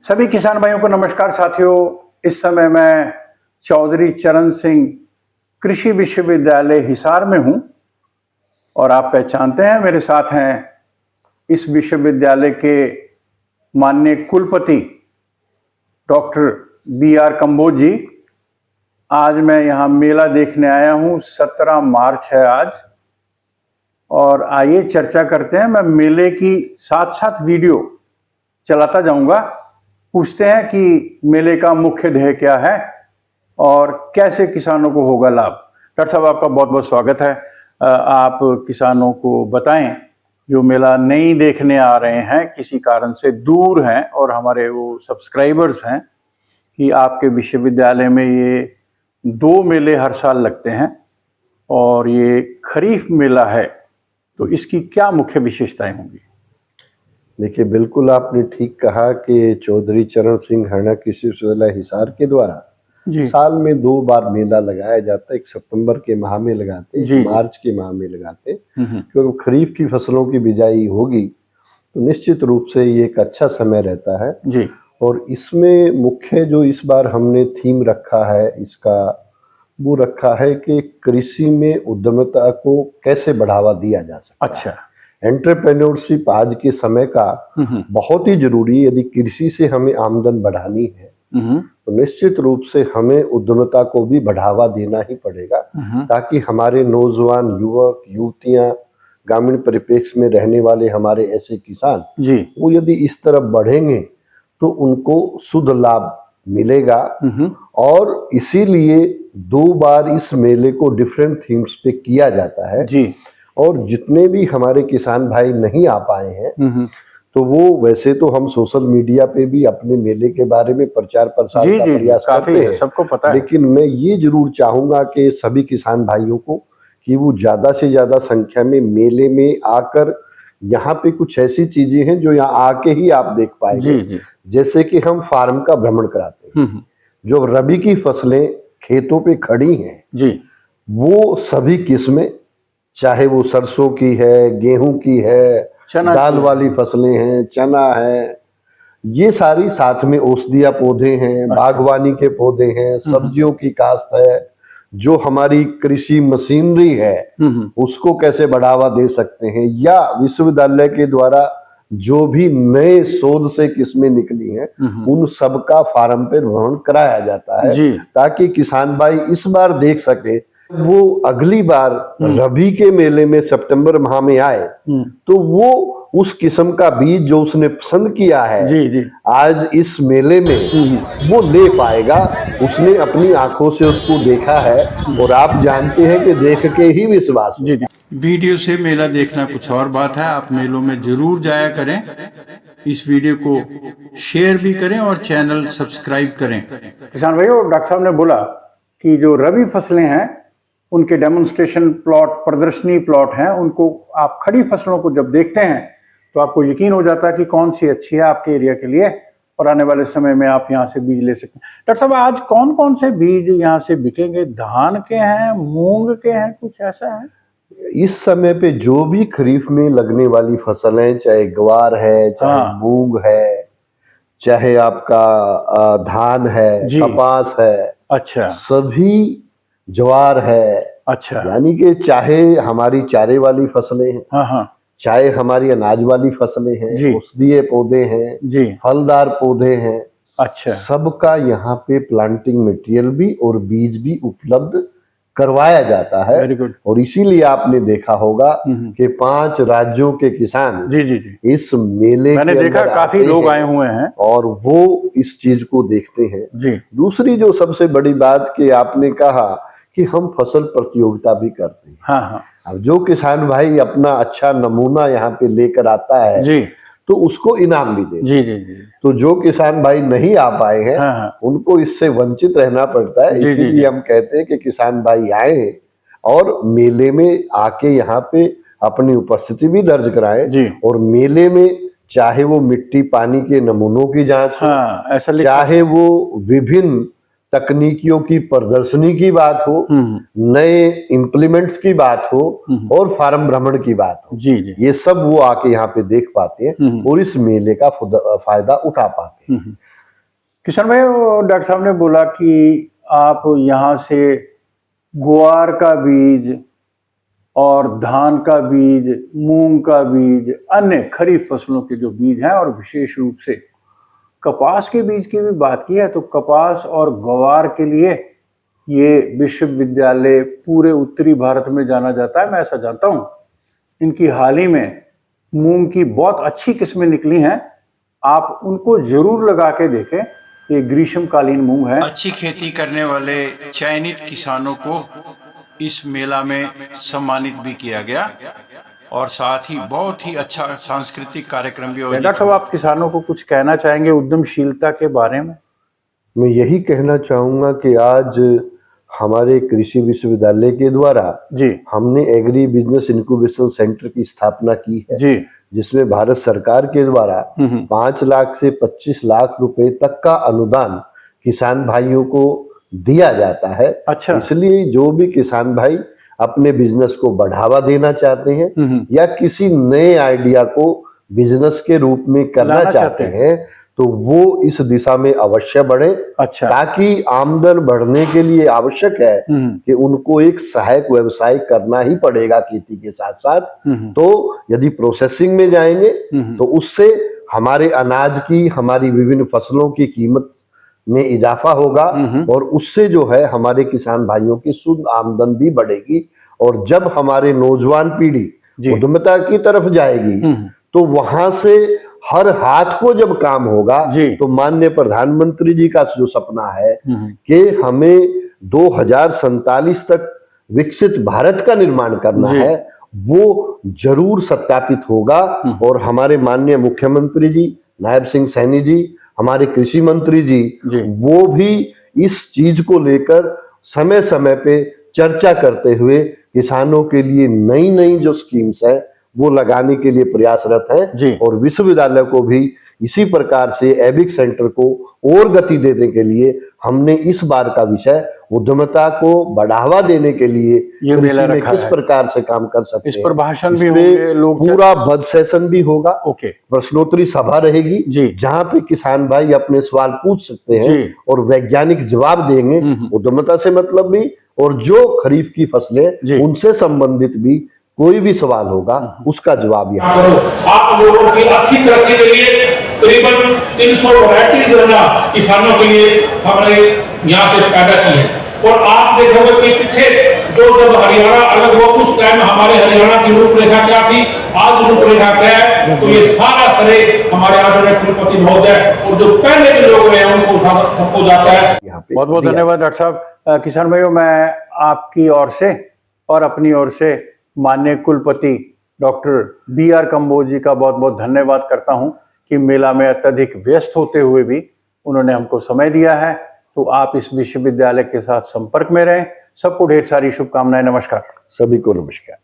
सभी किसान भाइयों को नमस्कार साथियों। इस समय मैं चौधरी चरण सिंह कृषि विश्वविद्यालय हिसार में हूं और आप पहचानते हैं मेरे साथ हैं इस विश्वविद्यालय के माननीय कुलपति डॉक्टर बी.आर. कंबोज जी। आज मैं यहाँ मेला देखने आया हूँ। 17 मार्च है आज और आइए चर्चा करते हैं। मैं मेले की साथ साथ वीडियो चलाता जाऊंगा। पूछते हैं कि मेले का मुख्य ध्येय क्या है और कैसे किसानों को होगा लाभ। डॉक्टर साहब, आपका बहुत बहुत स्वागत है। आप किसानों को बताएं जो मेला नहीं देखने आ रहे हैं, किसी कारण से दूर हैं और हमारे वो सब्सक्राइबर्स हैं, कि आपके विश्वविद्यालय में ये 2 मेले हर साल लगते हैं और ये खरीफ मेला है, तो इसकी क्या मुख्य विशेषताएं होंगी? देखिए, बिल्कुल आपने ठीक कहा कि चौधरी चरण सिंह हरियाणा कृषि विश्वविद्यालय हिसार के द्वारा साल में 2 बार मेला लगाया जाता है। एक सितंबर के माह में लगाते, एक मार्च के माह में लगाते, क्योंकि खरीफ की फसलों की बिजाई होगी तो निश्चित रूप से ये एक अच्छा समय रहता है जी। और इसमें मुख्य जो इस बार हमने थीम रखा है इसका, वो रखा है कि कृषि में उद्यमिता को कैसे बढ़ावा दिया जा सकता है। अच्छा, एंटरप्रेन्योरशिप आज के समय का बहुत ही जरूरी है। यदि कृषि से हमें आमदन बढ़ानी है तो निश्चित रूप से हमें उद्यमिता को भी बढ़ावा देना ही पड़ेगा, ताकि हमारे नौजवान युवक युवतियां, ग्रामीण परिप्रेक्ष्य में रहने वाले हमारे ऐसे किसान जी, वो यदि इस तरफ बढ़ेंगे तो उनको शुद्ध लाभ मिलेगा। और इसीलिए 2 बार इस मेले को डिफरेंट थीम्स पे किया जाता है जी। और जितने भी हमारे किसान भाई नहीं आ पाए हैं तो वो, वैसे तो हम सोशल मीडिया पे भी अपने मेले के बारे में प्रचार प्रसार का प्रयास करते हैं, सबको पता है। लेकिन मैं ये जरूर चाहूंगा कि सभी किसान भाइयों को कि वो ज्यादा से ज्यादा संख्या में मेले में आकर, यहाँ पे कुछ ऐसी चीजें हैं जो यहाँ आके ही आप देख पाएंगे। जैसे कि हम फार्म का भ्रमण कराते हैं, जो रबी की फसलें खेतों पे खड़ी हैं जी, वो सभी किस्में, चाहे वो सरसों की है, गेहूं की है, दाल वाली फसलें हैं, चना है, ये सारी, साथ में औषधीय पौधे हैं, बागवानी के पौधे हैं, सब्जियों की काश्त है, जो हमारी कृषि मशीनरी है उसको कैसे बढ़ावा दे सकते हैं, या विश्वविद्यालय के द्वारा जो भी नए शोध से किस्में निकली हैं उन सबका फार्म पर भ्रमण कराया जाता है, ताकि किसान भाई इस बार देख सके, वो अगली बार रबी के मेले में सितंबर माह में आए तो वो उस किस्म का बीज जो उसने पसंद किया है जी, आज इस मेले में वो ले पाएगा। उसने अपनी आंखों से उसको देखा है और आप जानते हैं कि देख के ही विश्वास जी। वीडियो से मेला देखना कुछ और बात है। आप मेलों में जरूर जाया करें, इस वीडियो को शेयर भी करें और चैनल सब्सक्राइब करें। किसान भाइयों, डॉक्टर साहब ने बोला कि जो रबी फसलें हैं उनके डेमोन्स्ट्रेशन प्लॉट, प्रदर्शनी प्लॉट हैं, उनको आप खड़ी फसलों को जब देखते हैं तो आपको यकीन हो जाता है कि कौन सी अच्छी है आपके एरिया के लिए और आने वाले समय में आप यहाँ से बीज ले सकते हैं। डॉक्टर साहब, आज कौन कौन से बीज यहाँ से बिकेंगे? धान के हैं, मूंग के हैं, कुछ ऐसा है? इस समय पे जो भी खरीफ में लगने वाली फसलें, चाहे ग्वार है, चाहे मूंग है, चाहे आपका धान है, कपास है, अच्छा, सभी ज्वार है, अच्छा, यानी कि चाहे हमारी चारे वाली फसलें हैं, चाहे हमारी अनाज वाली फसलें हैं, औषधीय पौधे हैं जी, फलदार पौधे हैं, अच्छा, सबका यहाँ पे प्लांटिंग मटेरियल भी और बीज भी उपलब्ध करवाया जाता है। Very good. और इसीलिए आपने देखा होगा कि 5 राज्यों के किसान जी इस मेले मैंने देखा काफी लोग आए हुए हैं और वो इस चीज को देखते हैं जी। दूसरी जो सबसे बड़ी बात कि आपने कहा कि हम फसल प्रतियोगिता भी करते हैं। अब जो किसान भाई अपना अच्छा नमूना यहाँ पे लेकर आता है जी, तो उसको इनाम भी देते जी। तो जो किसान भाई नहीं आ पाए हैं उनको इससे वंचित रहना पड़ता है। इसीलिए हम कहते हैं कि किसान भाई आए और मेले में आके यहाँ पे अपनी उपस्थिति भी दर्ज कराएं और मेले में चाहे वो मिट्टी पानी के नमूनों की जांच हो, चाहे वो विभिन्न तकनीकियों की प्रदर्शनी की बात हो, नए इम्प्लीमेंट्स की बात हो और फार्म भ्रमण की बात हो जी, ये सब वो आके यहाँ पे देख पाते हैं और इस मेले का फायदा उठा पाते हैं। किशन भाई, वो डॉक्टर साहब ने बोला कि आप यहाँ से ग्वार का बीज और धान का बीज, मूंग का बीज, अन्य खरीफ फसलों के जो बीज हैं और विशेष रूप से कपास के बीज की भी बात की है, तो कपास और ग्वार के लिए ये विश्वविद्यालय पूरे उत्तरी भारत में जाना जाता है, मैं ऐसा जानता हूँ। इनकी हाल ही में मूंग की बहुत अच्छी किस्में निकली हैं, आप उनको जरूर लगा के देखें। ये ग्रीष्मकालीन मूंग है। अच्छी खेती करने वाले चयनित किसानों को इस मेला में सम्मानित भी किया गया और साथ ही बहुत ही अच्छा सांस्कृतिक कार्यक्रम भी डॉक्टर साहब, आप किसानों को कुछ कहना चाहेंगे उद्यमशीलता के बारे में? मैं यही कहना चाहूंगा कि आज हमारे कृषि विश्वविद्यालय के द्वारा जी हमने एग्री बिजनेस इंक्यूबेशन सेंटर की स्थापना की है, जी, जिसमें भारत सरकार के द्वारा 5 लाख से 25 लाख रुपए तक का अनुदान किसान भाइयों को दिया जाता है। अच्छा। इसलिए जो भी किसान भाई अपने बिजनेस को बढ़ावा देना चाहते हैं या किसी नए आइडिया को बिजनेस के रूप में करना चाहते हैं, तो वो इस दिशा में अवश्य बढ़े। अच्छा। ताकि आमदन बढ़ने के लिए आवश्यक है कि उनको एक सहायक व्यवसाय करना ही पड़ेगा खेती के साथ साथ। तो यदि प्रोसेसिंग में जाएंगे तो उससे हमारे अनाज की, हमारी विभिन्न फसलों की कीमत में इजाफा होगा और उससे जो है हमारे किसान भाइयों की शुद्ध आमदन भी बढ़ेगी। और जब हमारे नौजवान पीढ़ी उद्यमिता की तरफ जाएगी तो वहां से हर हाथ को जब काम होगा, तो माननीय प्रधानमंत्री जी का जो सपना है कि हमें 2047 तक विकसित भारत का निर्माण करना है, वो जरूर सत्यापित होगा। और हमारे माननीय मुख्यमंत्री जी नायब सिंह सैनी जी, हमारे कृषि मंत्री जी, वो भी इस चीज को लेकर समय समय पे चर्चा करते हुए किसानों के लिए नई नई जो स्कीम्स है वो लगाने के लिए प्रयासरत है। और विश्वविद्यालय को भी इसी प्रकार से एबिक सेंटर को और गति देने के लिए हमने इस बार का विषय उद्यमिता को बढ़ावा देने के लिए ये मेला रखा किस प्रकार से काम कर सकते हैं, इस पर भाषण भी होंगे, लोग पूरा बद सेशन भी होगा। ओके। प्रश्नोत्तरी सभा रहेगी जहां पे किसान भाई अपने सवाल पूछ सकते हैं और वैज्ञानिक जवाब देंगे। उद्यमिता से मतलब भी, और जो खरीफ की फसलें उनसे संबंधित भी कोई भी सवाल होगा उसका जवाब यहाँ आप लोगों की अच्छी तरक्की के लिए करीबन 300 वैरायटीज किसानों के लिए हमने यहाँ से पैदा की है। और आप देखोगे कि पीछे जो जब हरियाणा अलग हुआ उस टाइम हमारे हरियाणा की रूपरेखा क्या थी, आज रूपरेखा क्या है, तो ये सारा श्रेय हमारे आदरणीय कुलपति महोदय और जो पहले के लोग हैं उनको सबको जाता है। बहुत बहुत धन्यवाद डॉक्टर साहब। किसान भाइयों, मैं आपकी ओर से और अपनी ओर से माननीय कुलपति डॉक्टर BR कंबोज जी का बहुत बहुत धन्यवाद करता हूं कि मेला में अत्यधिक व्यस्त होते हुए भी उन्होंने हमको समय दिया है। तो आप इस विश्वविद्यालय के साथ संपर्क में रहें। सबको ढेर सारी शुभकामनाएं। नमस्कार। सभी को नमस्कार।